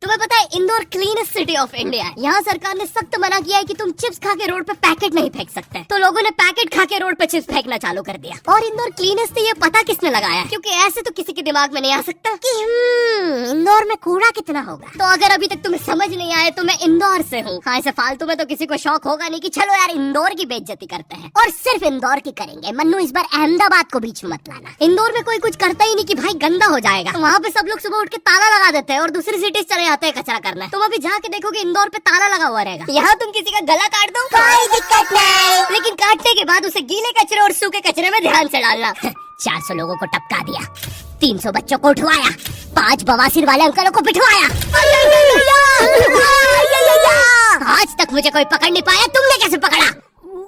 तुम्हें पता है Indore cleanest city of India है। यहाँ सरकार ने सख्त मना किया है कि तुम चिप्स खा के रोड पे पैकेट नहीं फेंक सकते। तो लोगों ने पैकेट खा के रोड पे चिप्स फेंकना चालू कर दिया। और इंदौर क्लीनेस्ट ये पता किसने लगाया, क्योंकि ऐसे तो किसी के दिमाग में नहीं आ सकता कि इंदौर में कूड़ा कितना होगा। तो अगर अभी तक तुम्हें समझ नहीं आए तो मैं इंदौर से हूँ। हाँ, ऐसे फालतू में तो किसी को शौक होगा नहीं कि चलो यार इंदौर की बेइज्जती करते हैं, और सिर्फ इंदौर की करेंगे। मन्नू इस बार अहमदाबाद को बीच में मत लाना। इंदौर में कोई कुछ करता ही नहीं कि भाई गंदा हो जाएगा। वहाँ पे सब लोग सुबह उठ के ताला लगा देते हैं और दूसरी सिटीज चले जाते हैं कचरा करना। तुम अभी जाके देखोगे इंदौर पे ताला लगा हुआ रहेगा। यहाँ तुम किसी का गला काट दो कोई दिक्कत नहीं, लेकिन काटने के बाद उसे गीले कचरे और सूखे कचरे में ध्यान से डालना। 400 लोगों को टपका दिया, 300 बच्चों को उठवाया, 5 बवासीर वाले अंकलों को बिठवाया। आज तक मुझे कोई पकड़ नहीं पाया, तुमने कैसे पकड़ा?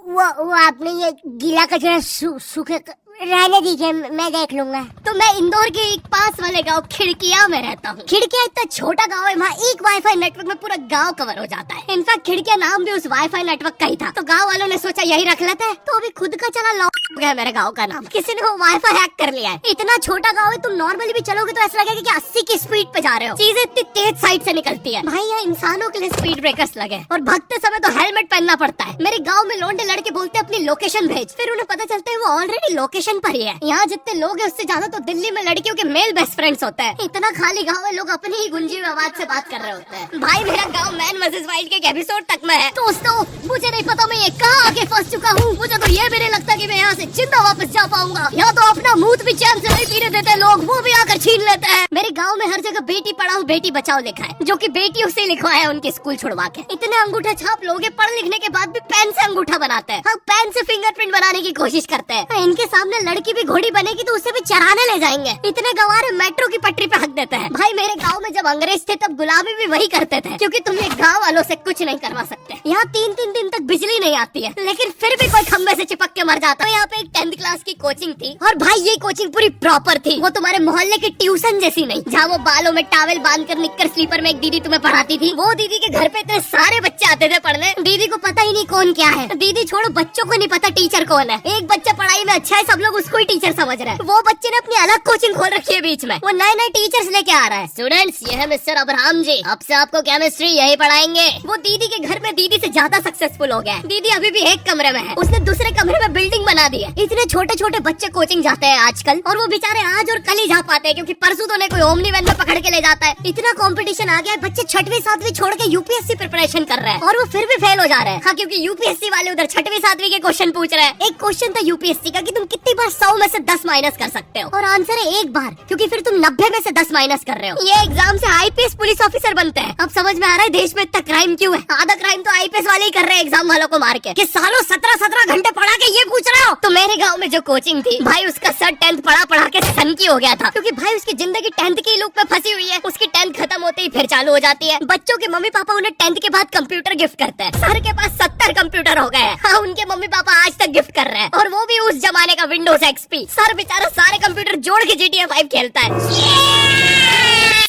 वो आपने ये गीला कचरा सूखे रहने दीजिए, मैं देख लूंगा। तो मैं इंदौर के एक पास वाले गांव खिड़किया में रहता हूँ। खिड़किया इतना छोटा गांव है, वहाँ एक वाईफाई नेटवर्क में पूरा गांव कवर हो जाता है। इनफैक्ट खिड़किया नाम भी उस वाईफाई नेटवर्क का ही था, तो गांव वालों ने सोचा यही रख लेते हैं। तो अभी खुद का चला लॉक हो गया मेरे गाँव का नाम। किसी ने वो वाईफाई हैक कर लिया है। इतना छोटा गाँव है, तुम नॉर्मली भी चलोगे तो ऐसा लगेगा कि 80 की स्पीड पे जा रहे हो। चीजें इतनी तेज साइड से निकलती है। भाई यहाँ इंसानों के लिए स्पीड ब्रेकर्स लगे और भगते समय तो हेलमेट पहनना पड़ता है। मेरे गाँव में लौंडे लड़के बोलते हैं अपनी लोकेशन भेज, फिर उन्हें पता चलता है वो ऑलरेडी लोकेशन पर ही है। यहाँ जितने लोग हैं उससे ज्यादा तो दिल्ली में लड़कियों के मेल बेस्ट फ्रेंड्स होते हैं। इतना खाली गाँव है, लोग अपनी ही गुंजी हुई आवाज से बात कर रहे होते हैं। भाई मेरा गाँव मैन वर्सेस वाइल्ड के एक एपिसोड तक में है। दोस्तों मुझे नहीं पता मैं ये कहाँ आके फंस चुका हूँ। मुझे तो ये भी नहीं लगता कि मैं यहाँ से जिंदा वापस जा पाऊंगा। यहाँ तो अपना मूत भी चैन से नहीं पीने देते लोग, वो भी आकर छीन लेते हैं। मेरे गाँव में हर जगह बेटी पढ़ाओ बेटी बचाओ लिखा है, जो की बेटियों से लिखवाया है उनके स्कूल छुड़वा के। इतने अंगूठे छाप लोग पढ़ लिखने के बाद भी पेन से अंगूठा बनाते हैं। हाँ, पेन से फिंगरप्रिंट बनाने की कोशिश करते हैं। इनके सामने लड़की भी घोड़ी बनेगी तो उसे भी चराने ले जाएंगे। इतने गवारे मेट्रो की पटरी पे हक देते हैं। भाई मेरे गांव में जब अंग्रेज थे तब गुलामी भी वही करते थे, क्योंकि तुम ये गांव वालों से कुछ नहीं करवा सकते। यहाँ 3-3 दिन तक बिजली नहीं आती है, लेकिन फिर भी कोई खंबे से चिपक के मर जाता है। यहाँ पे एक 10th क्लास की कोचिंग थी, और भाई ये कोचिंग पूरी प्रॉपर थी। वो तुम्हारे मोहल्ले की ट्यूशन जैसी नहीं, जहाँ वो बालों में टावल बांधकर निक्कर स्लीपर में एक दीदी तुम्हें पढ़ाती थी। वो दीदी के घर पे इतने सारे बच्चे आते थे पढ़ने, दीदी को पता ही नहीं कौन क्या है। दीदी छोड़ो, बच्चों को नहीं पता टीचर कौन है। एक बच्चा पढ़ाई में अच्छा है, सब लोग उसको ही टीचर समझ रहे हैं। वो बच्चे ने अपनी अलग कोचिंग खोल रखी है बीच में, वो नए टीचर्स लेके आ रहा है। स्टूडेंट्स, ये है मिस्टर अब्राहम जी, अब से आपको केमिस्ट्री यही पढ़ाएंगे। वो दीदी के घर में दीदी से ज्यादा सक्सेसफुल हो गया है। दीदी अभी भी एक कमरे में है, उसने दूसरे कमरे में बिल्डिंग बना दी है। इतने छोटे छोटे बच्चे कोचिंग जाते हैं आजकल, और वो बेचारे आज और कल ही जा पाते हैं, क्योंकि परसों तो कोई ओमनी वैन में पकड़ के ले जाता है। इतना कंपटीशन आ गया है, बच्चे 6वीं 7वीं छोड़ के यूपीएससी प्रिपरेशन कर रहे हैं, और वो फिर भी फेल हो जा रहे हैं। हाँ, क्योंकि यूपीएससी वाले उधर 6वीं 7वीं के क्वेश्चन पूछ रहे हैं। एक क्वेश्चन था यूपीएससी का कि तुम कितनी बार 100 में से 10 माइनस कर सकते हो, और आंसर है एक बार, क्योंकि फिर तुम 90 में से 10 माइनस कर रहे हो। ये एग्जाम से आईपीएस पुलिस ऑफिसर बनते हैं। अब समझ में आ रहा है देश में इतना क्राइम क्यों है। आधा क्राइम तो आईपीएस वाले ही कर रहे हैं एग्जाम वालों को मार के, कि सालों 17-17 घंटे पढ़ा के ये पूछ रहे हो। तो मेरे गाँव में जो कोचिंग थी, भाई उसका सर 10th पढ़ा के सन की हो गया था, क्योंकि भाई उसकी जिंदगी 10th की लूप में फंसी हुई है। उसकी 10th खत्म होते ही फिर चालू हो जाती है। बच्चों के मम्मी पापा उन्हें 10th के बाद कंप्यूटर गिफ्ट करते हैं। सर के पास 70 कंप्यूटर हो गए हैं। हाँ, उनके मम्मी पापा आज तक गिफ्ट कर रहे हैं, और वो भी उस जमाने का विंडोज XP। सर बेचारा सारे कंप्यूटर जोड़ के GTA 5 खेलता है।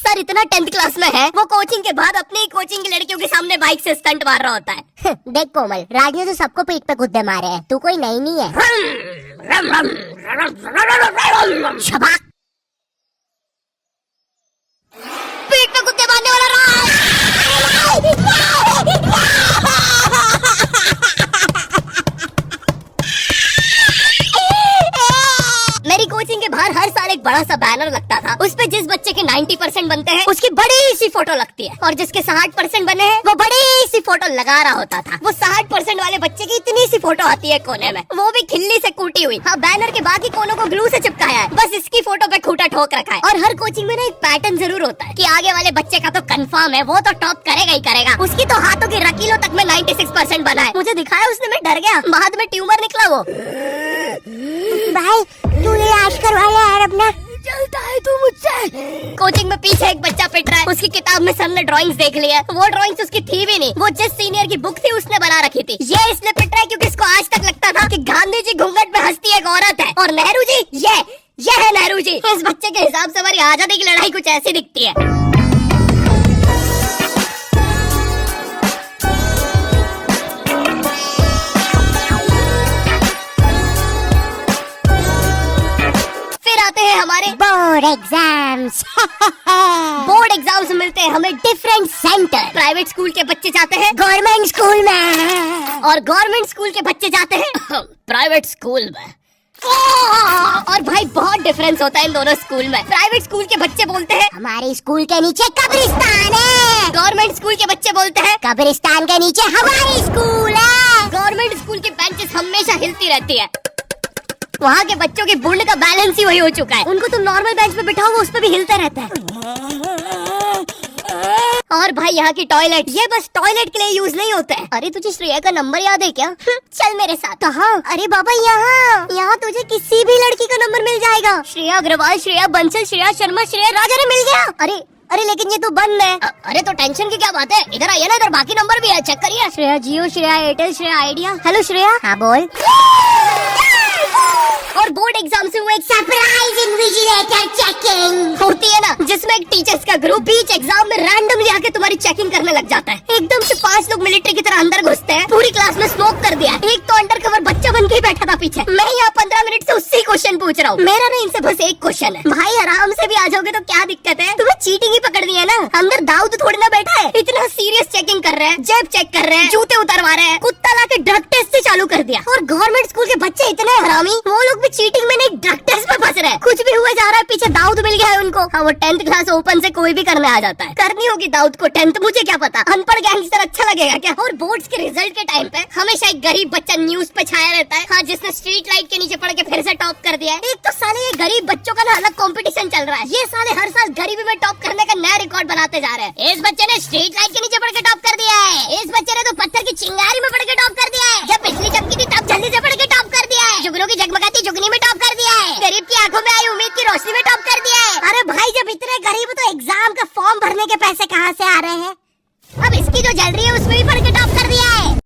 सर इतना 10th क्लास में है, वो कोचिंग के बाद अपनी कोचिंग की लड़कियों के सामने बाइक से स्टंट मार रहा होता है। देख कोमल, राज ने तो सबको पीठ पे गुद्दे मारे हैं, तू कोई नई नहीं है। शबाक, पीठ पे गुद्दे मारने वाला राज। मेरी कोचिंग के बाहर हर साल एक बड़ा सा बैनर लगता था, उस पे जिस बच्चे के 90% बनते हैं उसकी बड़ी सी फोटो लगती है, और जिसके 60% बने हैं वो बड़ी सी फोटो लगा रहा होता था। वो 60% वाले बच्चे की इतनी सी फोटो आती है कोने में, वो भी खिल्ली से कूटी हुई। हाँ, बैनर के बाकी कोनों को ग्लू से चिपकाया है, बस इसकी फोटो पे खूंटा ठोक रखा है। और हर कोचिंग में ना एक पैटर्न जरूर होता है कि आगे वाले बच्चे का तो कंफर्म है, वो तो टॉप करेगा ही करेगा। उसकी तो हाथों की रकीलों तक में 96% बना है। मुझे दिखाया उसने, मैं डर गया, बाद में ट्यूमर निकला वो। भाई तू ये आज करवा ले यार अपना, चलता है तू मुझसे। कोचिंग में पीछे एक बच्चा पिट रहा है, उसकी किताब में सर ने ड्राइंग्स देख ली है। वो ड्राइंग्स उसकी थी भी नहीं, वो जिस सीनियर की बुक थी उसने बना रखी थी। ये इसलिए पिट रहा है क्योंकि इसको आज तक लगता था कि गांधी जी घूंघट में हंसती एक औरत है, और नेहरू जी ये है नेहरू जी। इस बच्चे के हिसाब से हमारी आजादी की लड़ाई कुछ ऐसी दिखती है। हमारे board exams. Board board exams मिलते हैं हमें डिफरेंट सेंटर। प्राइवेट स्कूल के बच्चे जाते हैं गवर्नमेंट स्कूल में, और गवर्नमेंट स्कूल के बच्चे जाते हैं प्राइवेट स्कूल में। और भाई बहुत डिफरेंस होता है इन दोनों स्कूल में। प्राइवेट स्कूल के बच्चे बोलते हैं हमारे स्कूल के नीचे कब्रिस्तान है। गवर्नमेंट स्कूल के बच्चे बोलते हैं कब्रिस्तान के नीचे हमारी स्कूल है। गवर्नमेंट स्कूल की बेंचेस हमेशा हिलती रहती है। वहाँ के बच्चों के बुंड का बैलेंस ही वही हो चुका है। उनको तुम नॉर्मल बेंच पे बिठाओ, उस पे भी हिलता रहता है। और भाई यहाँ की टॉयलेट, ये बस टॉयलेट के लिए यूज नहीं होता है। अरे तुझे श्रेया का नंबर याद है क्या? चल मेरे साथ। कहाँ? अरे बाबा यहाँ तुझे किसी भी लड़की का नंबर मिल जाएगा। श्रेया अग्रवाल, श्रेया बंसल, श्रेया शर्मा, श्रेया राजा ने मिल गया। अरे लेकिन ये तो बंद है। अरे तो टेंशन की क्या बात है, इधर आइए ना, इधर बाकी नंबर भी है, चेक करिए। श्रेया जियो, श्रेया एयरटेल, श्रेया आइडिया। हेलो श्रेया। हाँ बोल। और बोर्ड एग्जाम से हुआ एक सरप्राइज इन्विजिलेटर चेकिंग होती है ना, जिसमें एक टीचर्स का ग्रुप बीच एग्जाम में रैंडमली आके तुम्हारी चेकिंग करने लग जाता है। एकदम से 5 लोग मिलिट्री की तरह अंदर घुसते हैं, पूरी क्लास में स्मोक कर दिया। एक तो अंडर कवर बच्चा बन के ही बैठा था पीछे। मैं यहाँ 15 मिनट से उससे क्वेश्चन पूछ रहा हूँ। मेरा ना इनसे बस एक क्वेश्चन है, भाई आराम से भी आ जाओगे तो क्या दिक्कत है? तुम्हें चीटिंग ही पकड़नी है ना, अंदर दाऊद थोड़ी ना बैठा है। इतना सीरियस चेकिंग कर रहे हैं, जेब चेक कर रहे हैं, जूते उतरवा रहे हैं, कुत्ता लाके ड्रग टेस्ट से चालू कर दिया। और गवर्नमेंट स्कूल के बच्चे इतने हरामी, वो लोग भी चीटिंग में नहीं ड्रग टेस्ट में फंस रहे हैं। कुछ भी हुआ जा रहा है, पीछे दाऊद मिल गया है उनको। हाँ, वो 10th क्लास ओपन से कोई भी करने आ जाता है। करनी होगी दाऊद को 10th, मुझे क्या पता, अनपढ़ गैंगस्टर अच्छा लगेगा क्या? और बोर्ड्स के रिजल्ट के टाइम पे हमेशा एक गरीब बच्चा न्यूज पे छाया रहता है, हाँ, जिसने स्ट्रीट लाइट के नीचे पढ़ के फिर से टॉप कर दिया है। एक तो साले ये गरीब बच्चों का ना अलग कंपटीशन चल रहा है। ये साले हर साल गरीबी में टॉप करने का नया रिकॉर्ड बनाते जा रहे हैं। इस बच्चे ने स्ट्रीट लाइट के नीचे पढ़ के टॉप कर दिया है, इस बच्चे ने तो पत्थर की चिंगारी में पढ़ के टॉप कर दिया है, जब बिजली चमकी थी तब जल्दी से पढ़ के टॉप कर दिया है, जुगनू की जगमगाती जुगनी में टॉप कर दिया है, गरीब की आंखों में आई उम्मीद की रोशनी में टॉप कर दिया है। अरे भाई जब इतने गरीब तो एग्जाम का फॉर्म भरने के पैसे कहाँ से आ रहे हैं? अब इसकी जो जल रही है उसमें भी